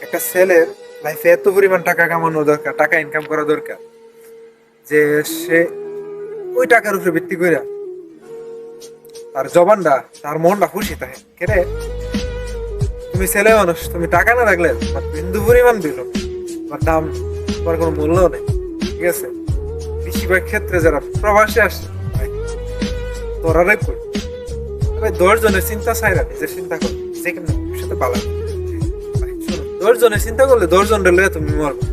একটা ছেলের লাইফে এত পরিমাণ টাকা কামানো দরকার, টাকা ইনকাম করা দরকার যে সে ওই টাকার উপরে ভিত্তি করে তার জবানটা, তার মনটা খুশি থাকে। কেরে তুমি ছেলে মানুষ, তুমি টাকা না রাখলে তোমার বিন্দু পরিমাণ দিল তোমার দাম, তোমার কোনো মূল্য নেই। ঠিক আছে, বেশিরভাগ ক্ষেত্রে যারা প্রবাসে আসে ভাই, তোরারাই কই ভাই 10 জনের চিন্তা চাইরা নিজের চিন্তা কর, যে কেমন ভবিষ্যতে পালা। 10 জনের চিন্তা করলে 10 জনের লয়ে তুমি মরবে।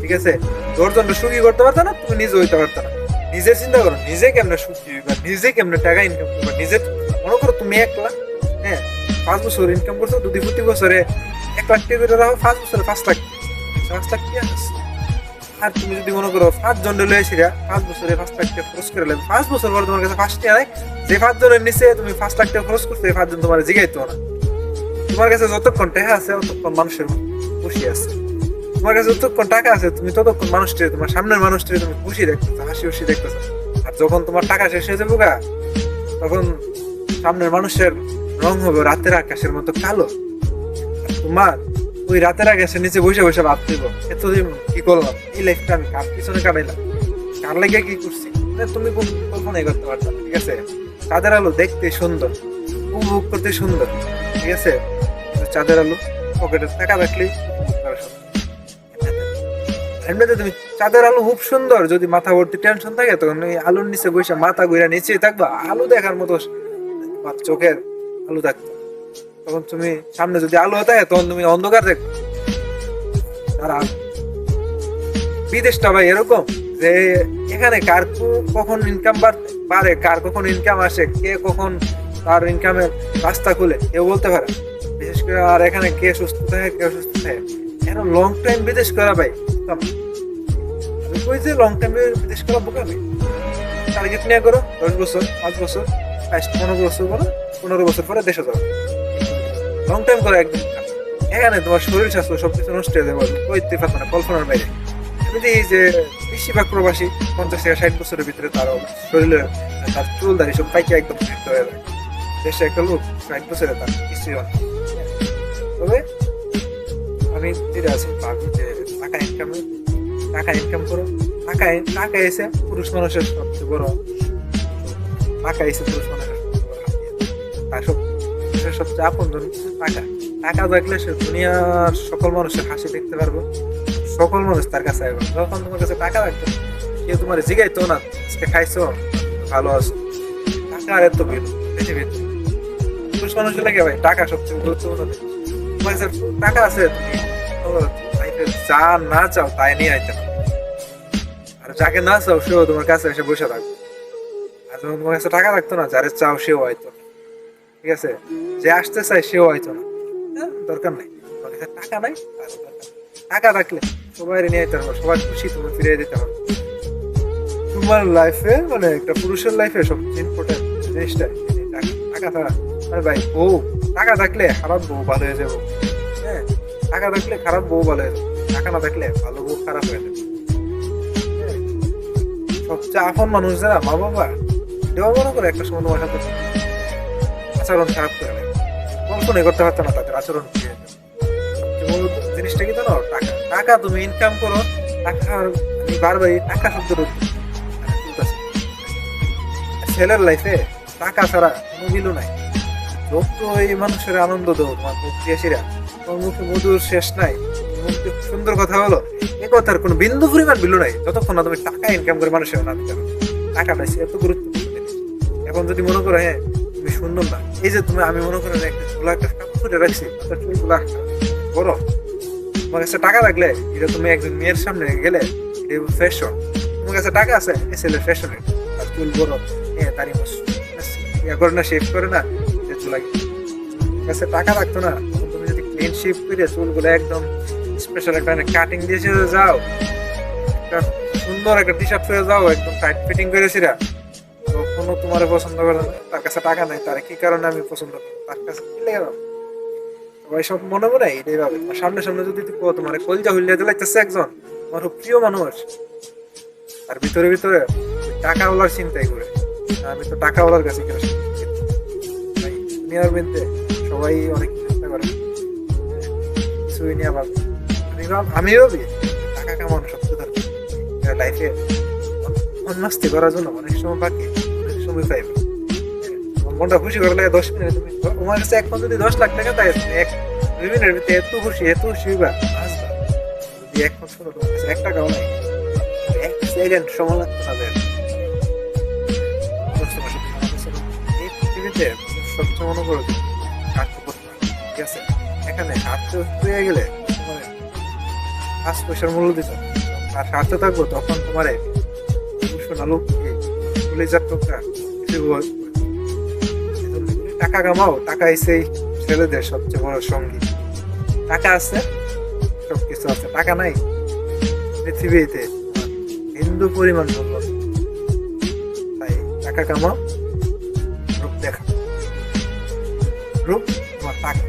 ঠিক আছে, 10 জনের সুখী করতে পারতো না, তুমি নিজে হইতে পারতো না। নিজের চিন্তা করো, নিজে কেমনে সুখী হইবা, নিজে কেমনে টাকা ইনকাম করবা। নিজের মনে করো তুমি 1 লাখ, হ্যাঁ 5 বছর ইনকাম করছো, যদি প্রতি বছরে 1 লাখ টাকা করে রাখো, 5 বছরে 5 লাখ, 5 লাখ কি আছে। আর তুমি যদি মনে করো 5 জনের লয়েছি 5 বছরে 5 লাখ টাকা খরচ করে নেবে, 5 বছর পর তোমার কাছে 5 টাকা নাই, যে 5 জনের নিচে তুমি 5 লাখ টাকা খরচ করছো, এই 5 জন তোমার জিগাইতো না। তোমার কাছে যতক্ষণ টাকা আছে ততক্ষণ মানুষের খুশি আছে। তোমার কাছে যতক্ষণ টাকা আছে তুমি ততক্ষণ মানুষটির, তোমার সামনের মানুষটির তুমি খুশি দেখতেছো, হাসি খুশি দেখতেছো। আর যখন তোমার টাকা শেষ হয়ে যাবে তখন সামনের মানুষের রং হবে রাতের আকাশের মতো কালো। আর তোমার ওই রাতের আকাশের নিচে বসে বসে ভাব দিব, এতদিন কি করলাম, এই লাইফটা আমি কার পিছনে কাটাইলাম, কার লেগে কি করছি, তুমি কল্পনাই করতে পারছো না। ঠিক আছে, চাঁদের আলো দেখতে সুন্দর, উপভোগ করতে সুন্দর। ঠিক আছে, চাঁদের আলো পকেটে টাকা রাখলেই এমনিতে তুমি, চাঁদের আলো খুব সুন্দর, যদি মাথা ভর্তি টেনশন থাকে তখন ওই আলোর নিচে বসে মাথা ঘুরে নিচে থাকবা, আলো দেখার মতো তোমার চোখের আলো থাকতো। তখন তুমি সামনে যদি আলো থাকে তখন তুমি অন্ধকার দেখো। আর বিদেশটা ভাই এরকম যে এখানে কার কখন ইনকাম বাড়ে, কার কখন ইনকাম আসে, কে কখন তার ইনকামের রাস্তা খুলে কেউ বলতে পারে। বিশেষ করে আর এখানে কে সুস্থ থাকে কে অসুস্থ থাকে, এখন লং টাইম বিদেশ করা ভাই আমি কই যে লং টাইম বিদেশ করা বোকামি। টার্গেট নিয়ে করো 10 বছর, 5 বছর, 15 বছর করো, 15 বছর পরে দেশে যাও। লং টাইম করো একদিন, এখানে তোমার শরীর স্বাস্থ্য সবকিছু নষ্ট হয়ে যাবে, কইতে পারতো না, কল্পনার বাইরে। এই যে বেশিরভাগ প্রবাসী 50 থেকে 60 বছরের ভিতরে তার শরীরে তার চুল দাঁড়িয়ে সব পাইকে একদম নষ্ট হয়ে যায়। দেশে একটা লোক 60 বছরে তার কিছুই হয় না। তবে আমি যেটা আছে ভাবি যে টাকা ইনকাম করো, টাকা এসে পুরুষ মানুষের সবচেয়ে বড়, টাকা এসে পুরুষ মানুষের তার সবচেয়ে আপন জন টাকা। টাকা থাকলে সে দুনিয়ার সকল মানুষের হাসি দেখতে পারবো, সকল মানুষ তার কাছে আসবে। যখন তোমার কাছে টাকা রাখবে কেউ তোমার জিগাইতো না আজকে খাইছো, ভালো আছো। টাকা আর এত ভিড় পৃথিবীতে, পুরুষ মানুষের লাগে ভাই টাকা সবচেয়ে গুরুত্বপূর্ণ। তোমার কাছে টাকা আছে, তুমি লাইফে যা না চাও তাই নিয়ে আইতে পারো, আর যাকে না চাও সেও তোমার কাছে এসে বসে থাকবে। আর যখন তোমার কাছে টাকা রাখতো না, যারে চাও সেও হয়তো না। ঠিক আছে, যে আসতে চায় সেও হয়তো না, দরকার নাই। তোমার কাছে টাকা নাই, টাকা রাখলে সবাই নিয়ে যেতে পারবো, সবার খুশি তুমি ফিরিয়ে দিতে পারবো। তোমার লাইফে মানে একটা পুরুষের লাইফে সবচেয়ে ইম্পর্টেন্ট জিনিসটা টাকা ছাড়া। আরে ভাই বউ, টাকা থাকলে খারাপ বউ ভালো হয়ে যাবো, হ্যাঁ টাকা থাকলে খারাপ বউ ভালো হয়ে যাবে, টাকা না থাকলে ভালো বউ খারাপ হয়ে যাবে। হ্যাঁ, সবচেয়ে আপন মানুষ যারা মা বাবা, এটাও মনে করে একটা সময় তোমার সাথে আচরণ খারাপ করে নেয়, কল্পনাই করতে পারতো না তাদের আচরণ কি হয়ে যাবে। জিনিসটা কি জানো, টাকা। টাকা তুমি ইনকাম করো, টাকা বারবার টাকা শব্দ ছেলের লাইফে টাকা ছাড়া কোনো মিলু নাই। যত এই মানুষের আনন্দ দেবো, তোমার মুখিয়াসীরা, তোমার মুখে মধুর শেষ নাই, মুখে সুন্দর কথা বলো, এ কথার কোনো বিন্দু পরিমাণ বিলু নাই যতক্ষণ না তুমি টাকা ইনকাম করে মানুষের আনন্দ করো। টাকা পাইছি এত গুরুত্বপূর্ণ জিনিস। এখন যদি মনে করো হ্যাঁ তুমি সুন্দর না, এই যে তুমি, আমি মনে করো একটা চুলা একটা কাপড়ে রাখছি, চুলগুলা বড়, তোমার কাছে টাকা রাখলে এটা তুমি একজন মেয়ের সামনে গেলে ফ্যাশন, তোমার কাছে টাকা আছে এ ছেলে ফ্যাশনের, আর চুল বড় তারই ইয়া করে না, শেভ করে না, চুলাকে কাছে টাকা রাখতো না, তুমি যদি ক্লিন শেভ করে চুলগুলো একদম স্পেশাল একটা কাটিং দিয়ে যাও, একটা সুন্দর একটা টি শার্ট পরে যাও একদম টাইট ফিটিং করেছিরা, কখনো তোমার পছন্দ করে না। তার কাছে টাকা নাই, তার কি কারণে আমি পছন্দ করি, তার কাছে কি লেগে সবাই সব মনে মনে এটাই ভাবে। সামনে সামনে যদি তোমার কলজা হইলে দিলাইতেছে একজন আমার খুব প্রিয় মানুষ, আর ভিতরে ভিতরে টাকাওয়ালার চিন্তাই করে, আমি তো টাকাওয়ালার কাছে কেন দুনিয়ার মধ্যে সবাই অনেক চিন্তা করে, কিছু কিছুই নিয়ে আবার আমিও ভাবি টাকা কামানো সবচেয়ে দরকার লাইফে। মনমাস্তি করার জন্য অনেক সময় বাকি, অনেক সময় পাইবে। মনটা খুশি করার লাগে 10 মিনিট, তুমি তোমার কাছে এখন যদি 10 লাখ টাকা তাই 2 মিনিটের ভিতরে এত খুশি হইবা, হাসবা। যদি এখন শোনো তোমার কাছে 1 টাকাও নাই, 1 সেকেন্ড সময় লাগতো না দেয়। এই পৃথিবীতে সবচেয়ে মনে করো যে স্বার্থ করতে হবে, ঠিক আছে? এখানে স্বার্থ হয়ে গেলে তোমার 5 পয়সার মূল্য দিত না। আর স্বার্থ থাকবো তখন তোমার সোনালু পুলিশের টুকরা টাকা কামাও। টাকা এসেই ছেলেদের সবচেয়ে বড় সঙ্গী। টাকা আছে, সবকিছু আছে, টাকা নাই পৃথিবীতে হিন্দু পরিমাণ মূল্য। তাই টাকা কামাও, রূপ দেখা, রূপ তোমার টাকা।